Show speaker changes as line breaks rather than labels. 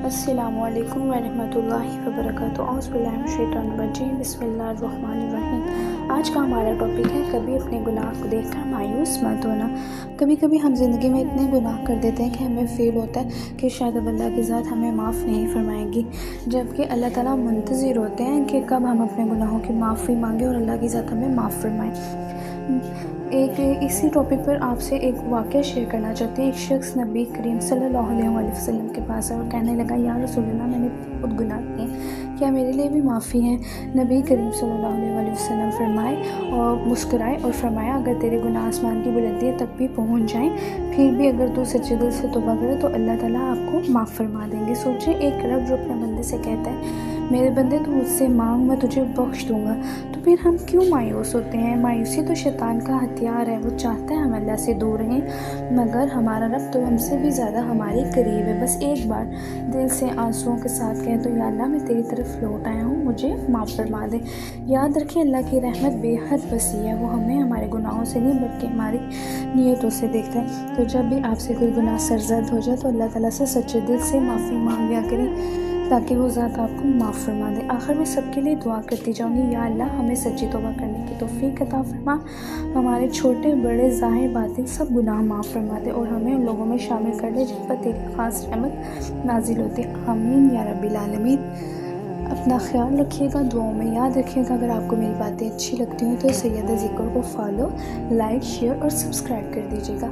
السلام علیکم ورحمۃ اللہ وبرکاتہ۔ اعوذ باللہ من الشیطان الرجیم، بسم اللہ الرحمن الرحیم۔ آج کا ہمارا ٹاپک ہے کبھی اپنے گناہ کو دیکھ کر مایوس مت ہونا۔ کبھی کبھی ہم زندگی میں اتنے گناہ کر دیتے ہیں کہ ہمیں فیل ہوتا ہے کہ شاید اب اللہ کی ذات ہمیں معاف نہیں فرمائے گی، جبکہ اللہ تعالیٰ منتظر ہوتے ہیں کہ کب ہم اپنے گناہوں کی معافی مانگیں اور اللہ کی ذات ہمیں معاف فرمائے۔ اسی ٹاپک پر آپ سے ایک واقعہ شیئر کرنا چاہتے ہیں۔ ایک شخص نبی کریم صلی اللہ علیہ وسلم کے پاس اور کہنے لگا، یا رسول اللہ، میں نے بہت گناہ کیے، کیا میرے لیے بھی معافی ہے؟ نبی کریم صلی اللہ علیہ وسلم فرمائے اور مسکرائے اور فرمایا، اگر تیرے گناہ آسمان کی بلندی تک بھی پہنچ جائیں، پھر بھی اگر تو سچے دل سے توبہ کرے تو اللہ تعالیٰ آپ کو معاف فرما دیں گے۔ سوچیں، ایک رب جو اپنے بندے سے کہتا ہے، میرے بندے تو مجھ سے مانگ، میں تجھے بخش دوں گا، تو پھر ہم کیوں مایوس ہوتے ہیں؟ مایوسی تو شیطان کا ہتھیار ہے، وہ چاہتا ہے ہم اللہ سے دور رہیں، مگر ہمارا رب تو ہم سے بھی زیادہ ہمارے قریب ہے۔ بس ایک بار دل سے آنسوؤں کے ساتھ کہیں تو، یا اللہ، میں تیری طرف لوٹ آیا ہوں، مجھے معاف فرما دے۔ یاد رکھیں، اللہ کی رحمت بے حد وسیع ہے، وہ ہمیں ہمارے گناہوں سے نہیں بلکہ ہماری نیتوں سے دیکھتا ہے۔ تو جب بھی آپ سے کوئی گناہ سرزد ہو جائے تو اللہ تعالیٰ سے سچے دل سے معافی مانگ لیا کریں، تاکہ وہ ذات آپ کو معاف فرما دے۔ آخر میں سب کے لیے دعا کرتی جاؤں گی، یا اللہ، ہمیں سچی توبہ کرنے کی توفیق عطا فرما، ہمارے چھوٹے بڑے ظاہر باطن سب گناہ معاف فرما دے، اور ہمیں ان لوگوں میں شامل کر لے جن پر تیری خاص رحمت نازل ہوتی ہے۔ آمین یا رب العالمین۔ اپنا خیال رکھیے گا، دعاؤں میں یاد رکھیے گا۔ اگر آپ کو میری باتیں اچھی لگتی ہوں تو سیدہ ذکر کو فالو، لائک، شیئر اور سبسکرائب کر دیجیے گا۔